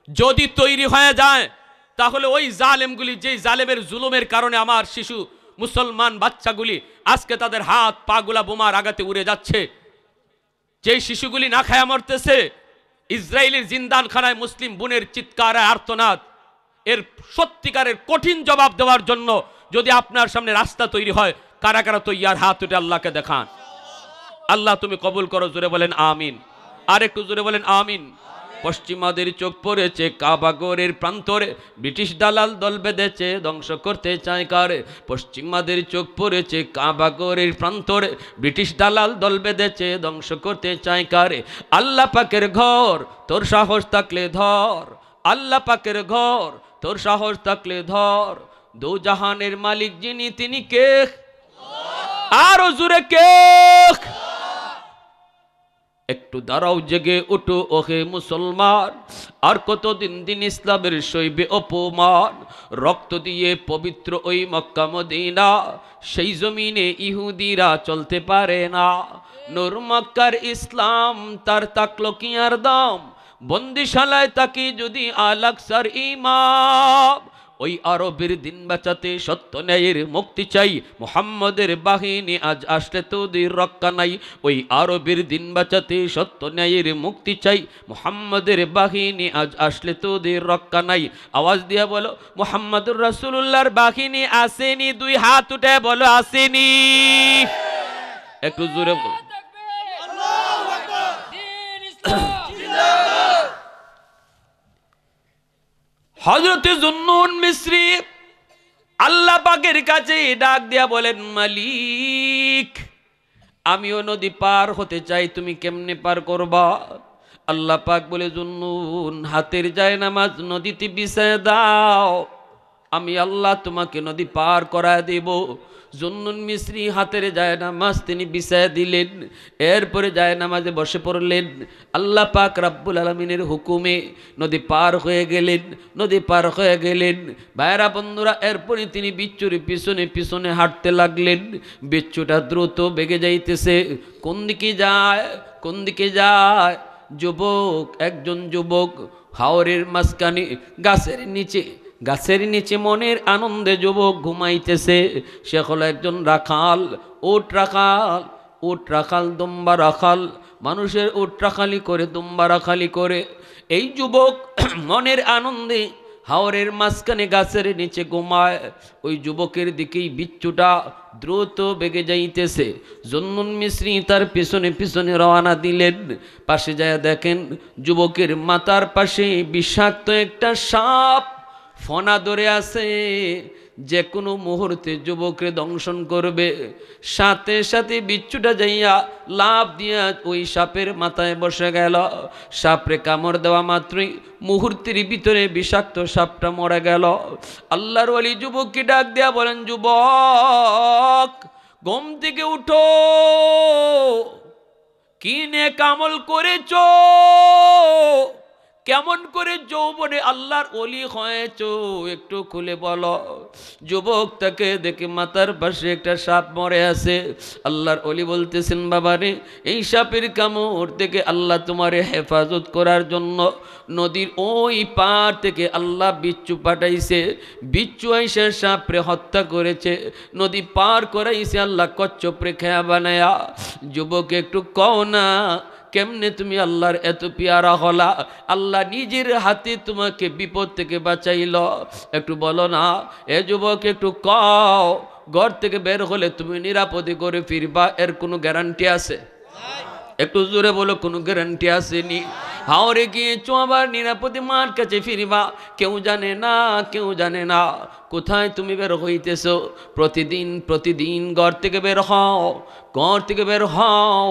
যদি তৈরি হয়ে যায়, তাহলে ওই জালেমগুলি, যেই জালেমের জুলুমের কারণে আমার শিশু মুসলমান বাচ্চাগুলি আজকে তাদের হাত পাগুলা বোমার আঘাতে উড়ে যাচ্ছে, যেই শিশুগুলি না খায়া মরতেছে, ইসরায়েলের জিন্দানখানায় মুসলিম বোনের চিৎকার আর্তনাদ, এর সত্যিকারের কঠিন জবাব দেওয়ার জন্য যদি আপনার সামনে রাস্তা তৈরি হয়, কারা কারা তৈয়ার? হাত উঠে আল্লাহকে দেখান। আল্লাহ তুমি কবুল করো, জোরে বলেন আমিন। আর একটু জোরে বলেন আমিন। পশ্চিমাদের চোখ পড়েছে কাবাগরের প্রান্তরে, ব্রিটিশ দালাল দল বেঁধেছে ধ্বংস করতে চায় কারে। পশ্চিমাদের চোখ পড়েছে কাবাগরের প্রান্তরে, ব্রিটিশ দালাল দল বেঁধেছে ধ্বংস করতে চায় কারে। আল্লাহ পাকের ঘর তোর সাহস থাকলে ধর, আল্লাহ পাকের ঘর তোর সাহস থাকলে ধর, দু জাহানের মালিক যিনি তিনি কে? আরো জোরে কে? একটু দাঁড়াও, জেগে উঠো ওহে মুসলমান, আর কতদিন দিন ইসলামের সইবে অপমান। রক্ত দিয়ে পবিত্র ওই মক্কা মদিনা, সেই জমিনে ইহুদিরা চলতে পারে না। নূর মক্কার ইসলাম তার তাকলো কি আর দাম, বন্দিশালায় তাকে যদি আল-আকসার ইমাম। ওই আরবের দিন বাঁচাতে সত্য ন্যায়ের মুক্তি চাই, মুহাম্মদের বাহিনী আজ আসলে তোদের রক্ষা নাই। ওই আরবের দিন বাঁচাতে সত্য ন্যায়ের মুক্তি চাই, মুহাম্মদের বাহিনী আজ আসলে তোদের রক্ষা নাই। আওয়াজ দিয়া বলো মুহাম্মদুর রাসূলুল্লাহর বাহিনী আসেনি? দুই হাত উঠে বলো আসেনি। একটু জোরে বলো। হযরতে জুন্নুন মিসরি আল্লাহ পাকের কাছে ডাক দিয়া বলেন, মালিক আমিও নদী পার হতে চাই, তুমি কেমনে পার করবা? আল্লাহ পাক বলে, জুন্নুন হাতের জায়নামাজ নদীতে বিছায় দাও, আমি আল্লাহ তোমাকে নদী পার করায় দেব। জুন্নুন মিসরি হাতের জায়নামাজ তিনি বিছায় দিলেন, এরপরে জায়নামাজে বসে পড়লেন। আল্লাহ পাক রাব্বুল আলামিনের হুকুমে নদী পার হয়ে গেলেন, নদী পার হয়ে গেলেন। ভাইরা বন্ধুরা, এরপরে তিনি বিচ্ছুর পিছনে পিছনে হাঁটতে লাগলেন। বিচ্ছুটা দ্রুত বেগে যাইতেছে। কোন দিকে যায়? কোন দিকে যায়? যুবক, একজন যুবক হাওরের মাঝখানে গাছের নিচে মনের আনন্দে যুবক ঘুমাইতেছে। সে হলো একজন রাখাল, উট রাখাল, দুম্বা রাখাল। মানুষের উট রাখালি করে, দুম্বা রাখালি করে। এই যুবক মনের আনন্দে হাওরের মাঝখানে গাছের নিচে ঘুমায়। ওই যুবকের দিকেই বিচ্ছুটা দ্রুত বেগে যাইতেছে। জুন্নুন মিসরি তার পিছনে পিছনে রওনা দিলেন। পাশে যায় দেখেন যুবকের মাথার পাশে বিষাক্ত একটা সাপ ফনা ধরে আছে, যে কোনো মুহূর্তে যুবককে দংশন করবে। সাথে সাথে বিচ্ছুটা যাইয়া লাফ দিয়া ওই সাপের মাথায় বসে গেল। সাপরে কামড় দেওয়া মাত্রই মুহূর্তের ভিতরে বিষাক্ত সাপটা মরে গেল। আল্লাহর ওলি যুবককে ডাক দেয়া বলেন, যুবক ঘুম থেকে উঠো, কি নেক আমল করেছো, কেমন করে যৌবনে আল্লাহর ওলি হয়েছো, একটু খুলে বলো। যুবক তাকে দেখে মাথার পাশে একটা সাপ মরে আছে। আল্লাহর ওলি বলতেছেন, বাবারে এই সাপের কামড় থেকে আল্লাহ তোমারে হেফাজত করার জন্য নদীর ওই পার থেকে আল্লাহ বিচ্ছু পাঠাইছে। বিচ্ছু আইসা সাপরে হত্যা করেছে, নদী পার করাইছে আল্লাহ কচ্ছপরে খেয়া বানায়া। যুবক একটু কও না, কেমনে তুমি আল্লাহর এত পিয়ারা হলা, আল্লাহ নিজের হাতে তোমাকে বিপদ থেকে বাঁচাইল, একটু বলো না। এ যুবক একটু কও, ঘর থেকে বের হলে তুমি নিরাপদে করে ফিরবা, এর কোনো গ্যারান্টি আছে? একটু জোরে বলো, কোনো গ্যারান্টি আসেনি? হাওরে গিয়েছো আবার নিরাপদে মার কাছে ফিরবা, কেউ জানে না, কেউ জানে না কোথায় তুমি বের হইতেছো। প্রতিদিন ঘর থেকে বের হও,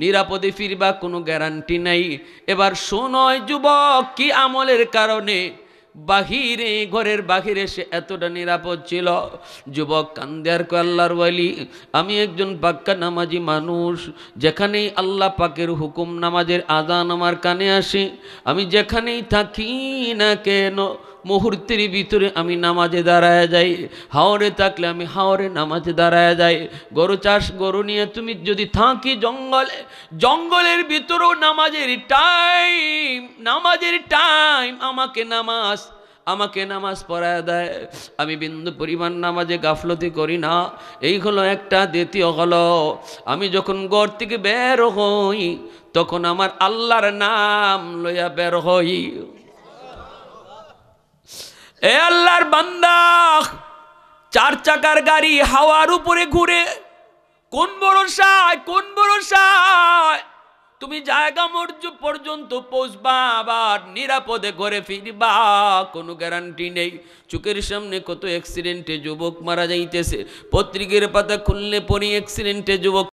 নিরাপদে ফিরবা, কোনো গ্যারান্টি নাই। এবার শোনয় যুবক, কি আমলের কারণে বাহিরে, ঘরের বাহিরে সে এতটা নিরাপদ ছিল। যুবক কান্দে আর কয়, আল্লাহর ওয়ালি, আমি একজন পাক্কা নামাজি মানুষ, যেখানেই আল্লাহ পাকের হুকুম নামাজের আযান আমার কানে আসে, আমি যেখানেই থাকি না কেন মুহূর্তের ভিতরে আমি নামাজে দাঁড়ায় যাই। হাওরে থাকলে আমি হাওরে নামাজে দাঁড়ায় যাই। গরু চাষ, গরু নিয়ে তুমি যদি থাকি জঙ্গলে, জঙ্গলের ভিতরেও নামাজের টাইম আমাকে নামাজ পড়ায় দেয়। আমি বিন্দু পরিমাণ নামাজে গাফলতি করি না। এই হলো একটা। দ্বিতীয় হলো, আমি যখন ঘর থেকে বের হই তখন আমার আল্লাহর নাম লইয়া বের হই। এ আল্লাহর বান্দা, 4 চাকার গাড়ি হাওয়ার উপরে ঘুরে, কোন ভরসায় তুমি জায়গা পর্যন্ত পৌঁছবা, আবার নিরাপদে ঘরে ফিরবা, কোনো গ্যারান্টি নেই। চোখের সামনে কত অ্যাক্সিডেন্টে যুবক মারা যাইতেছে, পত্রিকার পাতা খুললে পরে অ্যাক্সিডেন্টে যুবক